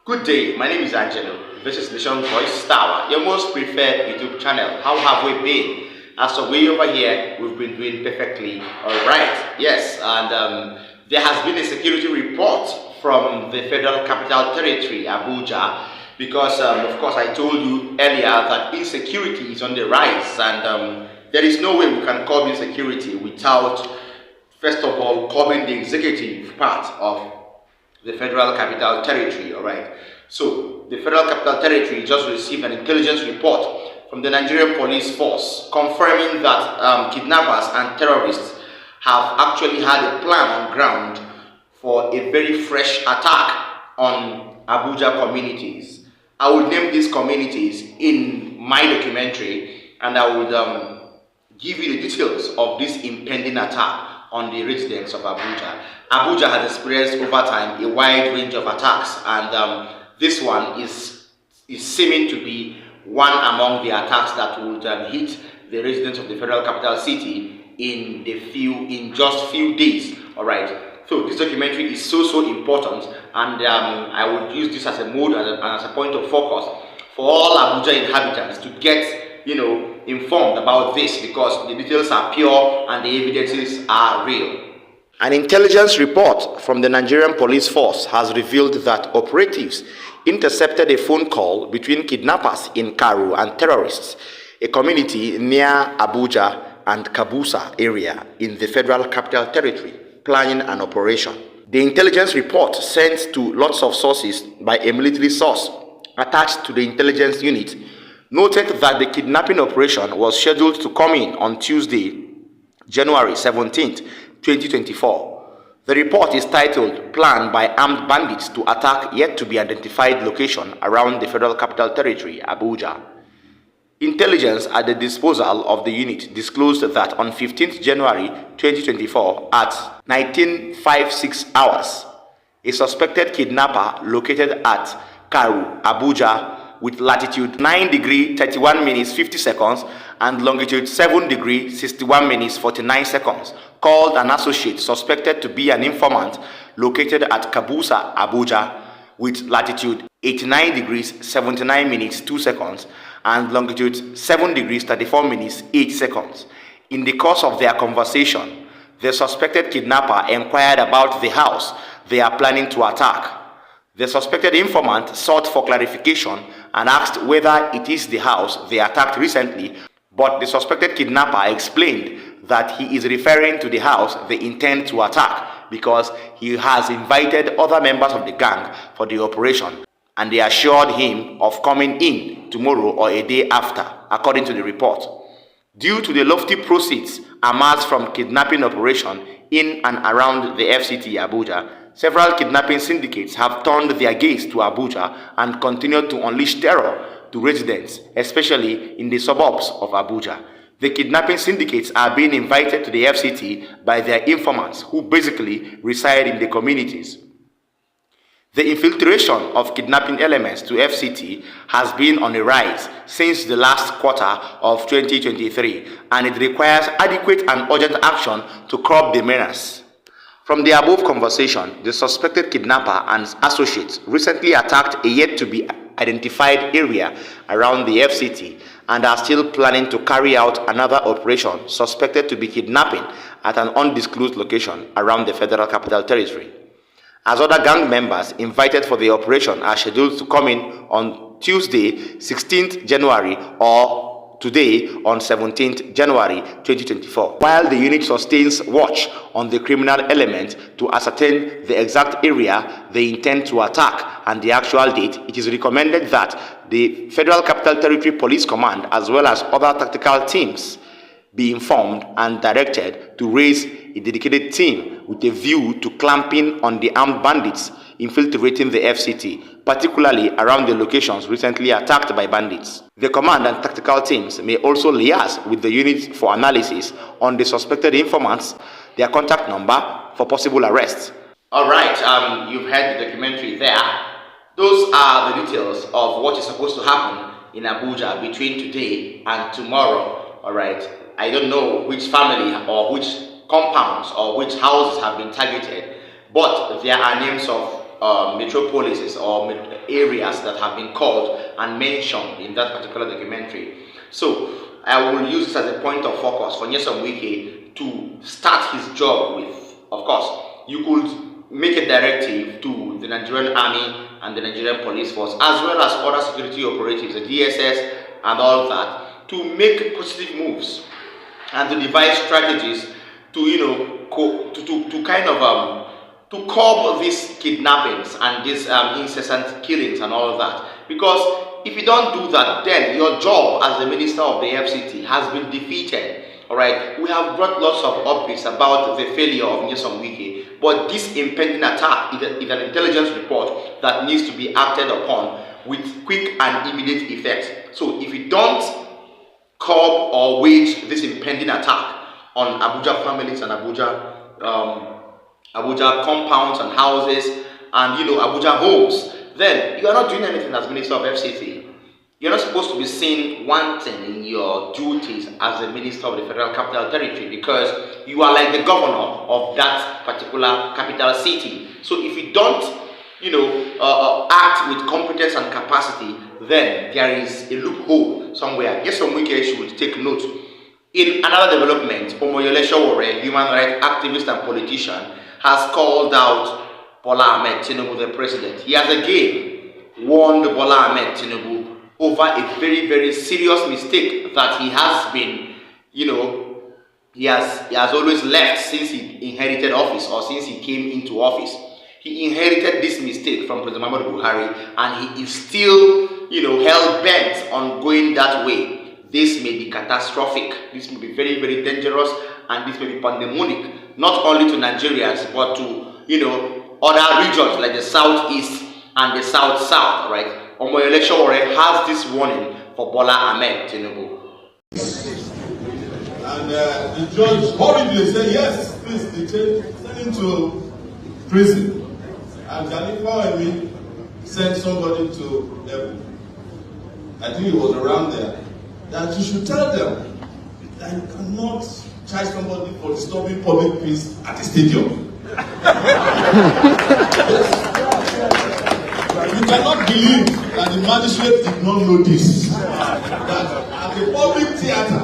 Good day, my name is Angelo. This is Nation Voice Tower, your most preferred YouTube channel. How have we been? As for way over here, we've been doing perfectly alright. Yes, and there has been a security report from the Federal Capital Territory, Abuja, because of course I told you earlier that insecurity is on the rise, and there is no way we can curb insecurity without, first of all, curbing the executive part of the Federal Capital Territory, alright. So, the Federal Capital Territory just received an intelligence report from the Nigerian Police Force confirming that kidnappers and terrorists have actually had a plan on ground for a very fresh attack on Abuja communities. I will name these communities in my documentary, and I would give you the details of this impending attack on the residents of Abuja. Abuja has experienced over time a wide range of attacks, and this one is seeming to be one among the attacks that would hit the residents of the Federal Capital City in just few days. All right. So this documentary is so important, and I would use this as a mode and as a point of focus for all Abuja inhabitants to get informed about this, because the details are pure and the evidences are real. An intelligence report from the Nigerian Police Force has revealed that operatives intercepted a phone call between kidnappers in Karu and terrorists, a community near Abuja and Kabusa area in the Federal Capital Territory, planning an operation. The intelligence report sent to lots of sources by a military source attached to the intelligence unit noted that the kidnapping operation was scheduled to come in on Tuesday, January 17th, 2024. The report is titled "Plan by Armed Bandits to Attack Yet to be Identified Location Around the Federal Capital Territory, Abuja." Intelligence at the disposal of the unit disclosed that on 15th January 2024 at 19:56 hours, a suspected kidnapper located at Karu, Abuja, with latitude 9 degree 31 minutes 50 seconds and longitude 7 degree 61 minutes 49 seconds, called an associate suspected to be an informant located at Kabusa, Abuja, with latitude 89 degrees 79 minutes 2 seconds and longitude 7 degrees 34 minutes 8 seconds. In the course of their conversation, the suspected kidnapper inquired about the house they are planning to attack. The suspected informant sought for clarification and asked whether it is the house they attacked recently, but the suspected kidnapper explained that he is referring to the house they intend to attack because he has invited other members of the gang for the operation, and they assured him of coming in tomorrow or a day after, according to the report. Due to the lofty proceeds amassed from kidnapping operation in and around the FCT Abuja, several kidnapping syndicates have turned their gaze to Abuja and continue to unleash terror to residents, especially in the suburbs of Abuja. The kidnapping syndicates are being invited to the FCT by their informants, who basically reside in the communities. The infiltration of kidnapping elements to FCT has been on a rise since the last quarter of 2023, and it requires adequate and urgent action to curb the menace. From the above conversation, the suspected kidnapper and associates recently attacked a yet-to-be-identified area around the FCT and are still planning to carry out another operation suspected to be kidnapping at an undisclosed location around the Federal Capital Territory. As other gang members invited for the operation are scheduled to come in on Tuesday, 16th January, or today on 17th January 2024. While the unit sustains watch on the criminal element to ascertain the exact area they intend to attack and the actual date, it is recommended that the Federal Capital Territory Police Command, as well as other tactical teams, be informed and directed to raise a dedicated team with a view to clamping on the armed bandits infiltrating the FCT, particularly around the locations recently attacked by bandits. The command and tactical teams may also liaise with the unit for analysis on the suspected informants, their contact number for possible arrests. Alright, you've heard the documentary there. Those are the details of what is supposed to happen in Abuja between today and tomorrow. Alright, I don't know which family or which compounds or which houses have been targeted, but there are names of metropolises or areas that have been called and mentioned in that particular documentary. So I will use this as a point of focus for Nyesom Wike to start his job with. Of course, you could make a directive to the Nigerian Army and the Nigerian Police Force, as well as other security operatives, the DSS and all that, to make positive moves and to devise strategies to, to curb these kidnappings and these incessant killings and all of that. Because if you don't do that, then your job as the Minister of the FCT has been defeated. All right, we have brought lots of updates about the failure of Nyesom Wike, but this impending attack is an intelligence report that needs to be acted upon with quick and immediate effect. So if you don't curb or wage this impending attack on Abuja families and Abuja compounds and houses and Abuja homes, then you are not doing anything as Minister of FCT. You're not supposed to be seen wanting in your duties as the Minister of the Federal Capital Territory, because you are like the governor of that particular capital city. So if you don't, act with competence and capacity, then there is a loophole somewhere. Nyesom Wike should take note. In another development, Omoyele Sowore, human rights activist and politician, has called out Bola Ahmed Tinubu, the president. He has again warned Bola Ahmed Tinubu over a very, very serious mistake that he has been, he has always left since he inherited office or since he came into office. He inherited this mistake from President Muhammadu Buhari, and he is still, hell-bent on going that way. This may be catastrophic. This may be very, very dangerous, and this may be pandemonic, not only to Nigerians, but to, other regions like the Southeast and the South-South, right? Omoyele Sowore has this warning for Bola Ahmed Tinubu. And the judge hurriedly said, yes, please, send him to prison. And Khalifa Emi sent somebody to I think it was around there, that you should tell them that you cannot charge somebody for disturbing public peace at the stadium. You cannot believe that the magistrate did not know this. That at the public theater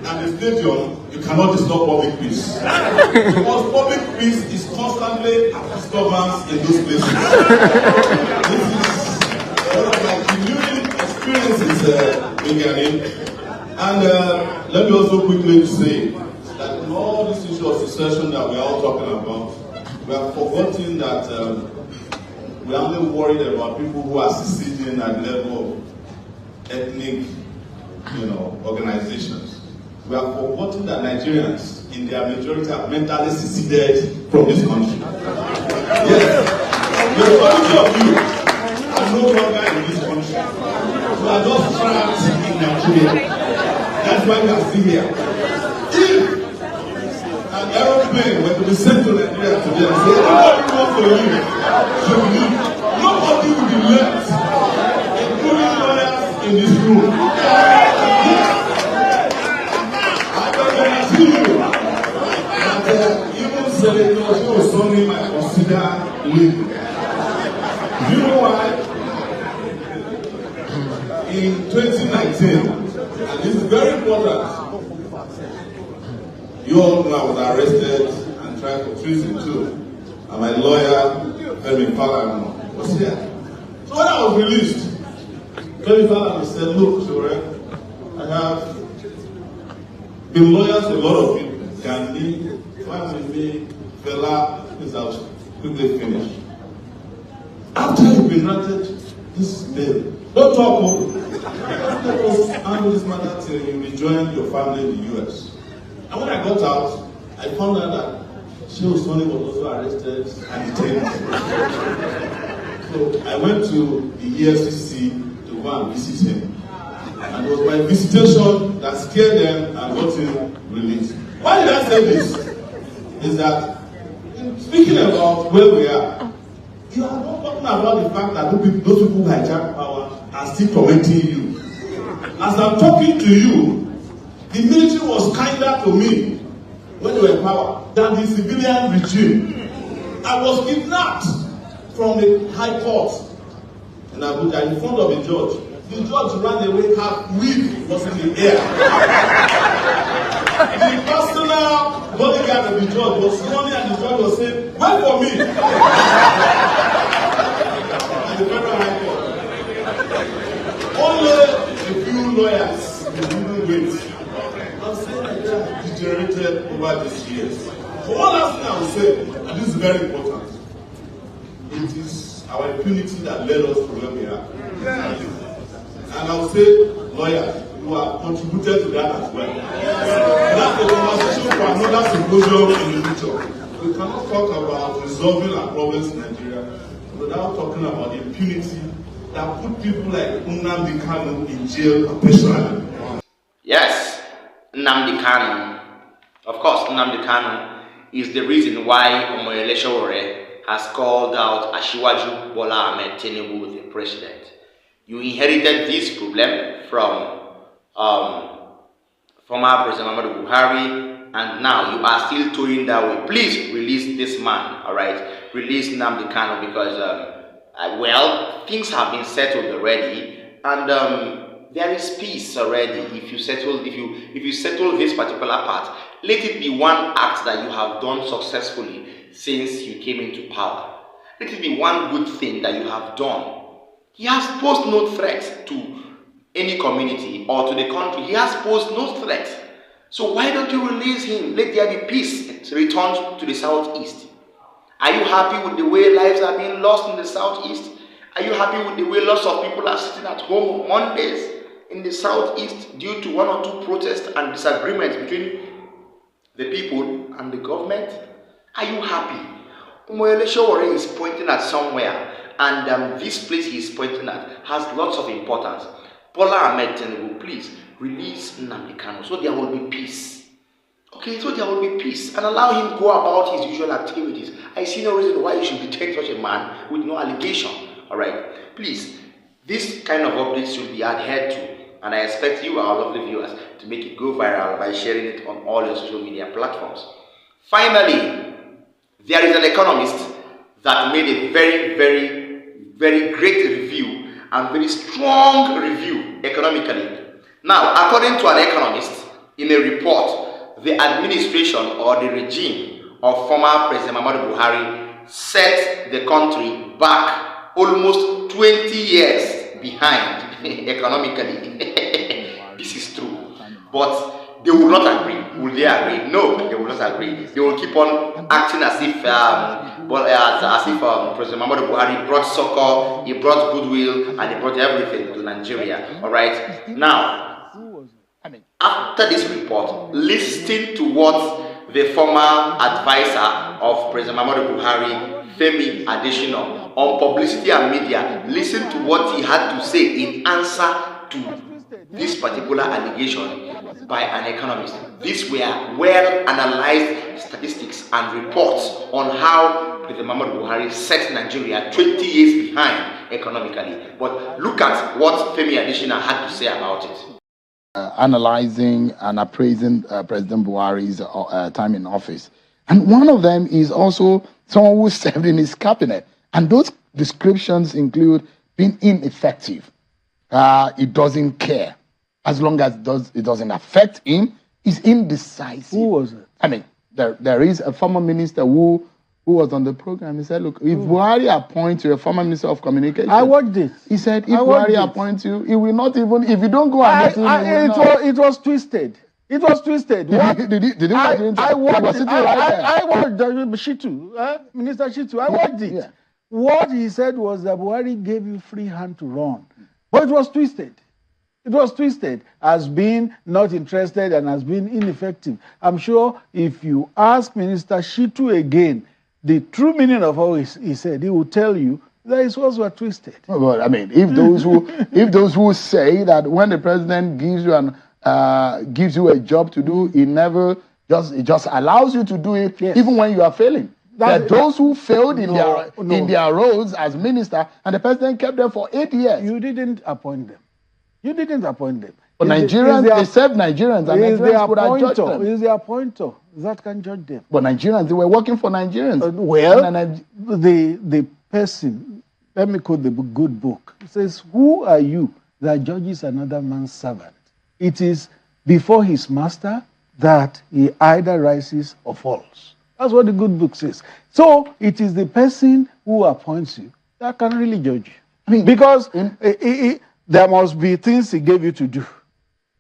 and the stadium, you cannot disturb public peace. Because public peace is constantly a disturbance in those places. This is one of my genuine experiences in. And let me also quickly say that in all this issue of secession that we are all talking about, we have forgotten that we are only worried about people who are seceding at the level of ethnic, organizations. We have forgotten that Nigerians, in their majority, have mentally seceded from this country. Yes, the majority of you are no longer in this country. You are just trapped in Nigeria. That's why we are still here. If an aeroplane were to be sent to Nigeria today and say, everybody wants to leave, nobody will be left, including lawyers in this room. I can guarantee you that even senators who are Sunday might consider leaving. You know why? In 2019, and this is very important, you all know I was arrested and tried for treason too. And my lawyer, Femi Falana, was here. So when I was released, Femi Falana said, look, Sowore, I have been lawyers to a lot of people. Gandhi, Family, Fela, is out. Quickly finish. After you've been granted this bail, don't talk over. Let us handle this matter till you rejoin your family in the US. And when I got out, I found out that Shehu Sani was also arrested and detained. So I went to the EFCC to go and visit him. And it was my visitation that scared them and got him released. Why did I say this? Is that, speaking about where we are, you are not talking about the fact that those people who hijack power are still tormenting you. As I'm talking to you, the military was kinder to me when they were in power than the civilian regime. I was kidnapped from the High Court in Abuja in front of the judge. The judge ran away, her wig was in the air. The personal bodyguard of the judge was running and the judge was saying, wait for me. In the Federal High Court. Only a few lawyers didn't wait. I'm saying Nigeria has degenerated over these years. So one last thing I will say, and this is very important, it is our impunity that led us to where we are. And I will say, lawyers who have contributed to that as well. That's a conversation for another symposium in the future. We cannot talk about resolving our problems in Nigeria without talking about the impunity that put people like Nnamdi Kanu in jail perpetually. Yes, Nnamdi Kanu. Of course, Nnamdi Kanu is the reason why Omoyele Sowore has called out Asiwaju Bola Ahmed Tinubu, the president. You inherited this problem from former President Muhammadu Buhari, and now you are still toeing that way. Please release this man, all right? Release Nnamdi Kanu because, well, things have been settled already, and there is peace already. If you settle this particular part, let it be one act that you have done successfully since you came into power. Let it be one good thing that you have done. He has posed no threat to any community or to the country. He has posed no threat. So why don't you release him? Let there be peace returned to the southeast. Are you happy with the way lives are being lost in the southeast? Are you happy with the way lots of people are sitting at home on Mondays in the southeast due to one or two protests and disagreements between the people and the government? Are you happy? Omoyele Sowore is pointing at somewhere, and this place he is pointing at has lots of importance. Bola Ahmed Tinubu, please release Nnamdi Kanu so there will be peace. Okay, so there will be peace, and allow him go about his usual activities. I see no reason why you should detain such a man with no allegation. All right, please, this kind of updates should be adhered to, and I expect you, our lovely viewers, to make it go viral by sharing it on all your social media platforms. Finally, there is an economist that made a very great review and very strong review economically. Now, according to an economist, in a report, the administration or the regime of former President Muhammadu Buhari set the country back almost 20 years behind economically. This is true. But they will not agree. Will they agree? No, they will not agree. They will keep on acting as if President Muhammadu Buhari brought succor, he brought goodwill, and he brought everything to Nigeria. All right. Now, after this report, listen to what the former advisor of President Muhammadu Buhari, Femi Adesina, on publicity and media, listen to what he had to say in answer to this particular allegation by an economist. These were well-analyzed statistics and reports on how President Muhammadu Buhari set Nigeria 20 years behind economically. But look at what Femi Adesina had to say about it. Analyzing and appraising President Buhari's time in office. And one of them is also someone who served in his cabinet. And those descriptions include being ineffective. He doesn't care. As long as it doesn't affect him, he's indecisive. Who was it? I mean, there is a former minister who was on the program. He said, look, if Buhari appoints you a former minister of communication. I watched this. He said, if Buhari appoints you, he will not even, if you don't go and it was twisted. It was twisted. Did you watch it? I watched it. I watched Shitu, Minister Shitu. I watched it. Yeah. What he said was that Buhari gave you free hand to run. But it was twisted. It was twisted as being not interested and as being ineffective. I'm sure if you ask Minister Shitu again, the true meaning of all he said, he will tell you that his words were twisted. Well, I mean, if those who say that when the president gives you a job to do, it just allows you to do it, yes, even when you are failing. There are those who failed in their roles as minister, and the president kept them for 8 years. You didn't appoint them. You didn't appoint them. But Nigerians, they serve Nigerians, and Nigerians could have judged them. He is the appointer that can judge them. But Nigerians, they were working for Nigerians. The person, let me quote the good book. It says, "Who are you that judges another man's servant? It is before his master that he either rises or falls." That's what the good book says. So it is the person who appoints you that can really judge you. I mean, because there must be things he gave you to do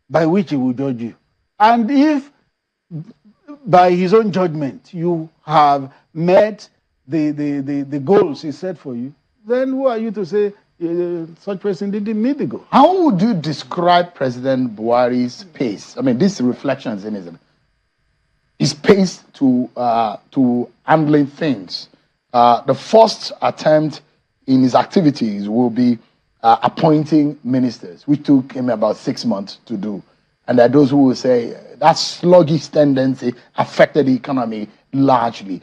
by which he will judge you. And if by his own judgment you have met the goals he set for you, then who are you to say such person didn't meet the goal? How would you describe President Buhari's pace? I mean, this reflections in his pace to handling things. The first attempt in his activities will be appointing ministers, which took him about 6 months to do. And there are those who will say that sluggish tendency affected the economy largely.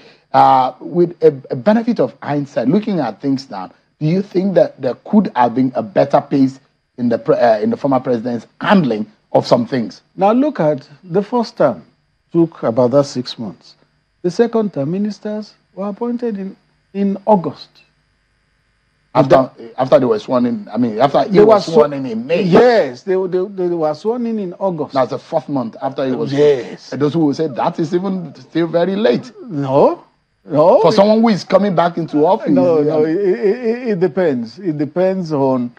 With a benefit of hindsight, looking at things now, do you think that there could have been a better pace in the former president's handling of some things? Now look at the first term, took about that 6 months. The second term, ministers were appointed in August. After they were sworn in, I mean, after he was sworn in May. Yes, they were sworn in August. That's the 4th month after he was. Yes. And those who will say that is even still very late. No. For someone who is coming back into office. No, it depends. It depends on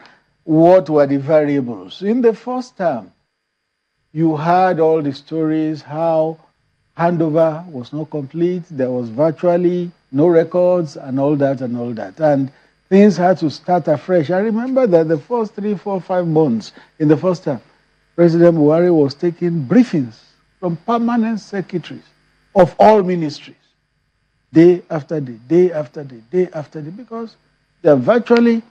what were the variables. In the first term, you heard all the stories, how handover was not complete, there was virtually no records and all that. And things had to start afresh. I remember that the first 3, 4, 5 months in the first term, President Buhari was taking briefings from permanent secretaries of all ministries, day after day, day after day, day after day, because there virtually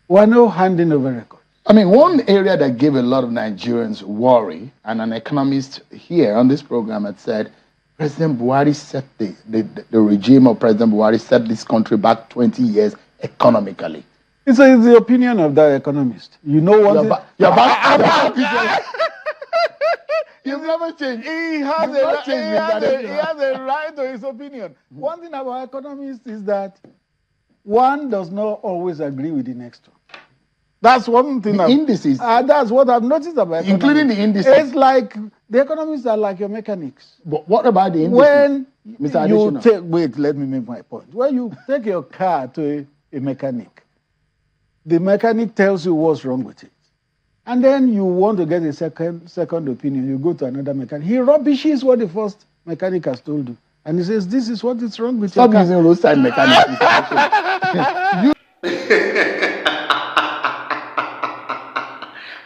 were no handing over records. I mean, one area that gave a lot of Nigerians worry, and an economist here on this program had said, President Buhari set the regime of President Buhari set this country back 20 years economically. It's the opinion of that economist. You know what? You've never changed. He has a right to his opinion. One thing about economists is that one does not always agree with the next one. That's one thing. The indices. That's what I've noticed about economists. Including the indices. It's like the economists are like your mechanics. But what about the indices? When Mr. you take, wait, let me make my point. When you take your car to a mechanic, the mechanic tells you what's wrong with it. And then you want to get a second opinion. You go to another mechanic. He rubbishes what the first mechanic has told you. And he says, this is what is wrong with your car. Stop using roadside mechanics.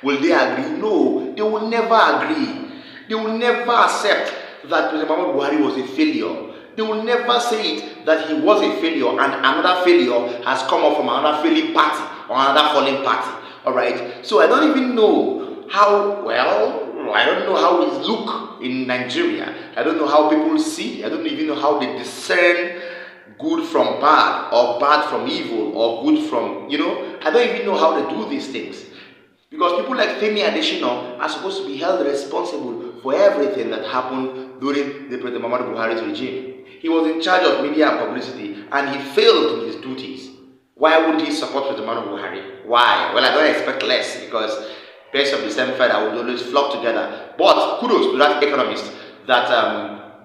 Will they agree? No, they will never agree. They will never accept that President Muhammadu Buhari was a failure. They will never say it that he was a failure and another failure has come up from another failing party or another falling party. Alright? So I don't even know how, I don't know how it look in Nigeria. I don't know how people see. I don't even know how they discern good from bad or bad from evil or good from, I don't even know how they do these things. Because people like Femi Adesina are supposed to be held responsible for everything that happened during the President Muhammadu Buhari's regime. He was in charge of media and publicity and he failed in his duties. Why would he support President Muhammadu Buhari? Why? Well, I don't expect less because birds of the same feather would always flock together. But kudos to that economist that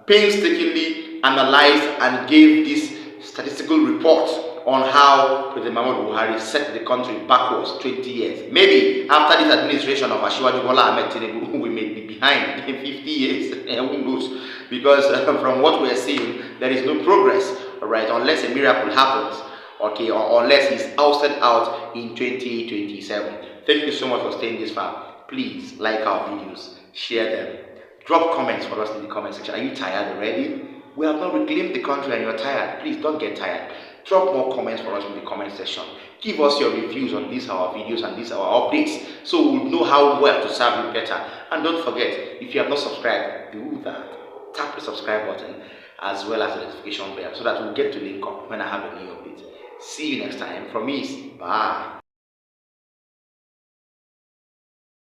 painstakingly analyzed and gave this statistical report on how President Muhammadu Buhari set the country backwards 20 years. Maybe after this administration of Asiwaju Bola Ahmed Tinubu, we may be behind in 50 years. Who knows? Because from what we are seeing, there is no progress, right? Unless a miracle happens, okay, or unless he's ousted out in 2027. Thank you so much for staying this far. Please like our videos, share them, drop comments for us in the comment section. Are you tired already? We have not reclaimed the country and you're tired. Please don't get tired. Drop more comments for us in the comment section. Give us your reviews on these our videos and these our updates so we'll know how well to serve you better. And don't forget, if you have not subscribed, do that. Tap the subscribe button as well as the notification bell so that we'll get to link up when I have a new update. See you next time. From me, bye.